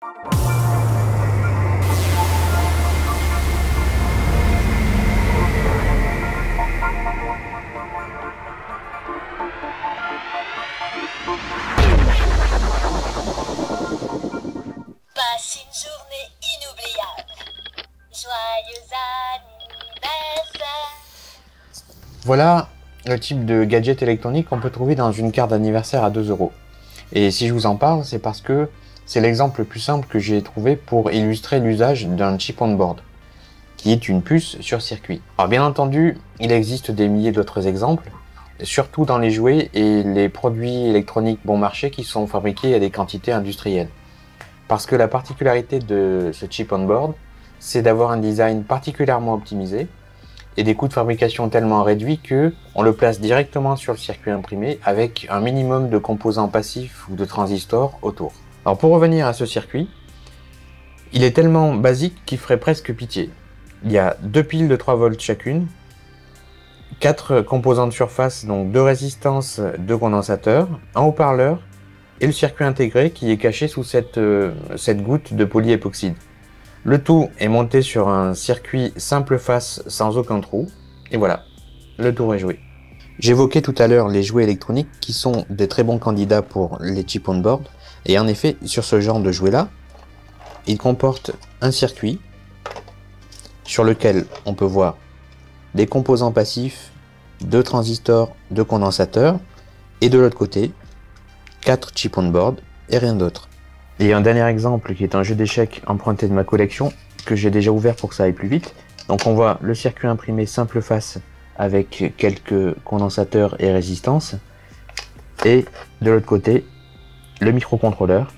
Passe une journée inoubliable. Joyeux anniversaire. Voilà le type de gadget électronique qu'on peut trouver dans une carte d'anniversaire à 2 €. Et si je vous en parle, c'est parce que c'est l'exemple le plus simple que j'ai trouvé pour illustrer l'usage d'un chip on board, qui est une puce sur circuit. Alors bien entendu, il existe des milliers d'autres exemples, surtout dans les jouets et les produits électroniques bon marché qui sont fabriqués à des quantités industrielles. Parce que la particularité de ce chip on board, c'est d'avoir un design particulièrement optimisé et des coûts de fabrication tellement réduits que on le place directement sur le circuit imprimé avec un minimum de composants passifs ou de transistors autour. Alors pour revenir à ce circuit, il est tellement basique qu'il ferait presque pitié. Il y a 2 piles de 3 volts chacune, 4 composants de surface, donc 2 résistances, 2 condensateurs, un haut-parleur et le circuit intégré qui est caché sous cette goutte de polyépoxyde. Le tout est monté sur un circuit simple face sans aucun trou, et voilà, le tour est joué. J'évoquais tout à l'heure les jouets électroniques qui sont des très bons candidats pour les chip on board, et en effet, sur ce genre de jouet là, il comporte un circuit sur lequel on peut voir des composants passifs, 2 transistors, 2 condensateurs, et de l'autre côté, 4 chip on board et rien d'autre. Et un dernier exemple qui est un jeu d'échecs emprunté de ma collection que j'ai déjà ouvert pour que ça aille plus vite. Donc on voit le circuit imprimé simple face avec quelques condensateurs et résistances. Et de l'autre côté, le microcontrôleur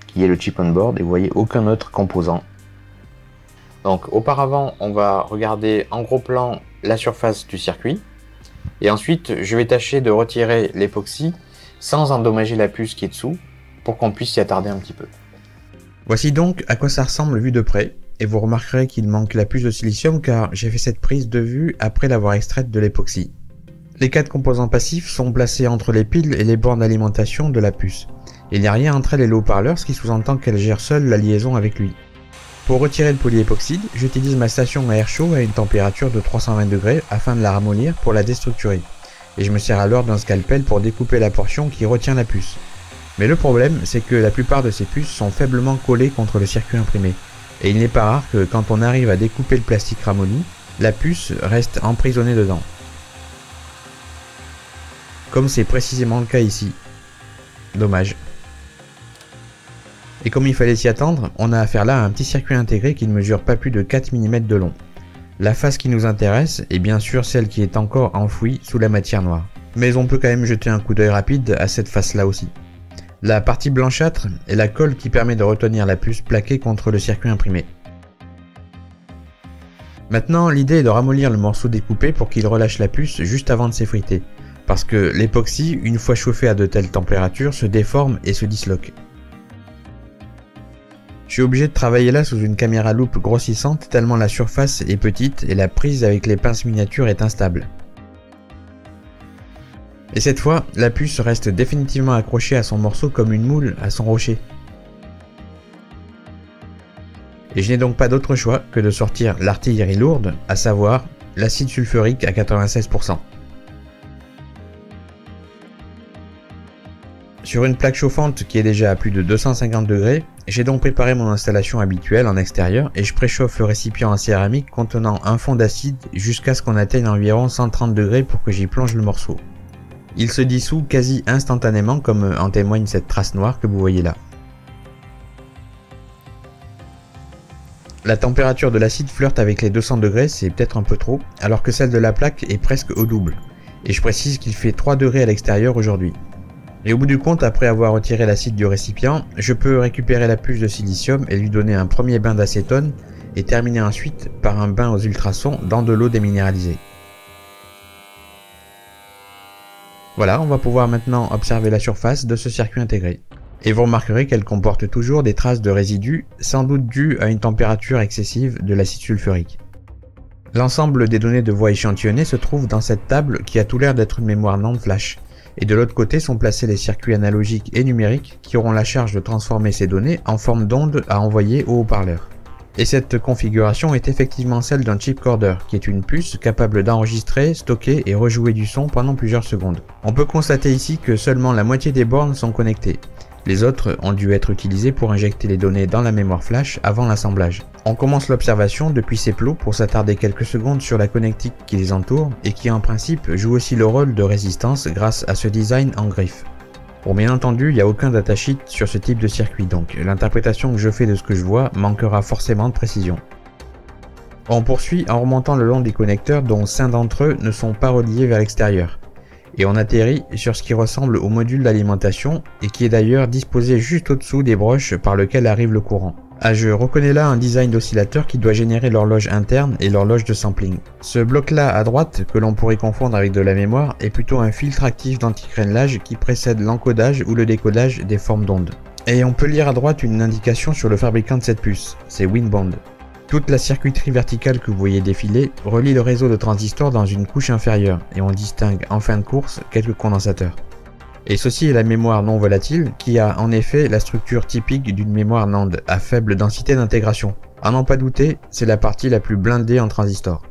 qui est le chip on board et vous voyez aucun autre composant. Donc auparavant on va regarder en gros plan la surface du circuit. Et ensuite je vais tâcher de retirer l'époxy sans endommager la puce qui est dessous, pour qu'on puisse s'y attarder un petit peu. Voici donc à quoi ça ressemble vu de près, et vous remarquerez qu'il manque la puce de silicium car j'ai fait cette prise de vue après l'avoir extraite de l'époxy. Les 4 composants passifs sont placés entre les piles et les bornes d'alimentation de la puce. Il n'y a rien entre elle et le haut-parleur, ce qui sous-entend qu'elle gère seule la liaison avec lui. Pour retirer le polyépoxyde, j'utilise ma station à air chaud à une température de 320 degrés afin de la ramollir pour la déstructurer. Et je me sers alors d'un scalpel pour découper la portion qui retient la puce. Mais le problème, c'est que la plupart de ces puces sont faiblement collées contre le circuit imprimé. Et il n'est pas rare que quand on arrive à découper le plastique ramolli, la puce reste emprisonnée dedans. Comme c'est précisément le cas ici. Dommage. Et comme il fallait s'y attendre, on a affaire là à un petit circuit intégré qui ne mesure pas plus de 4 mm de long. La face qui nous intéresse est bien sûr celle qui est encore enfouie sous la matière noire. Mais on peut quand même jeter un coup d'œil rapide à cette face-là aussi. La partie blanchâtre est la colle qui permet de retenir la puce plaquée contre le circuit imprimé. Maintenant, l'idée est de ramollir le morceau découpé pour qu'il relâche la puce juste avant de s'effriter, parce que l'époxy, une fois chauffé à de telles températures, se déforme et se disloque. Je suis obligé de travailler là sous une caméra loupe grossissante tellement la surface est petite et la prise avec les pinces miniatures est instable. Et cette fois, la puce reste définitivement accrochée à son morceau comme une moule à son rocher. Et je n'ai donc pas d'autre choix que de sortir l'artillerie lourde, à savoir l'acide sulfurique à 96%. Sur une plaque chauffante qui est déjà à plus de 250 degrés, j'ai donc préparé mon installation habituelle en extérieur et je préchauffe le récipient en céramique contenant un fond d'acide jusqu'à ce qu'on atteigne environ 130 degrés pour que j'y plonge le morceau. Il se dissout quasi instantanément comme en témoigne cette trace noire que vous voyez là. La température de l'acide flirte avec les 200 degrés, c'est peut-être un peu trop, alors que celle de la plaque est presque au double. Et je précise qu'il fait 3 degrés à l'extérieur aujourd'hui. Et au bout du compte, après avoir retiré l'acide du récipient, je peux récupérer la puce de silicium et lui donner un premier bain d'acétone et terminer ensuite par un bain aux ultrasons dans de l'eau déminéralisée. Voilà, on va pouvoir maintenant observer la surface de ce circuit intégré. Et vous remarquerez qu'elle comporte toujours des traces de résidus, sans doute dues à une température excessive de l'acide sulfurique. L'ensemble des données de voix échantillonnées se trouve dans cette table qui a tout l'air d'être une mémoire NAND flash. Et de l'autre côté sont placés les circuits analogiques et numériques qui auront la charge de transformer ces données en forme d'onde à envoyer au haut-parleur. Et cette configuration est effectivement celle d'un chipcorder, qui est une puce capable d'enregistrer, stocker et rejouer du son pendant plusieurs secondes. On peut constater ici que seulement la moitié des bornes sont connectées. Les autres ont dû être utilisés pour injecter les données dans la mémoire flash avant l'assemblage. On commence l'observation depuis ces plots pour s'attarder quelques secondes sur la connectique qui les entoure et qui en principe joue aussi le rôle de résistance grâce à ce design en griffe. Bon, bien entendu, il n'y a aucun datasheet sur ce type de circuit, donc l'interprétation que je fais de ce que je vois manquera forcément de précision. On poursuit en remontant le long des connecteurs dont 5 d'entre eux ne sont pas reliés vers l'extérieur. Et on atterrit sur ce qui ressemble au module d'alimentation et qui est d'ailleurs disposé juste au-dessous des broches par lequel arrive le courant. Ah, je reconnais là un design d'oscillateur qui doit générer l'horloge interne et l'horloge de sampling. Ce bloc-là à droite, que l'on pourrait confondre avec de la mémoire, est plutôt un filtre actif d'anticrénelage qui précède l'encodage ou le décodage des formes d'ondes. Et on peut lire à droite une indication sur le fabricant de cette puce, c'est Winbond. Toute la circuiterie verticale que vous voyez défiler relie le réseau de transistors dans une couche inférieure, et on distingue en fin de course quelques condensateurs. Et ceci est la mémoire non volatile, qui a en effet la structure typique d'une mémoire NAND à faible densité d'intégration. À n'en pas douter, c'est la partie la plus blindée en transistors.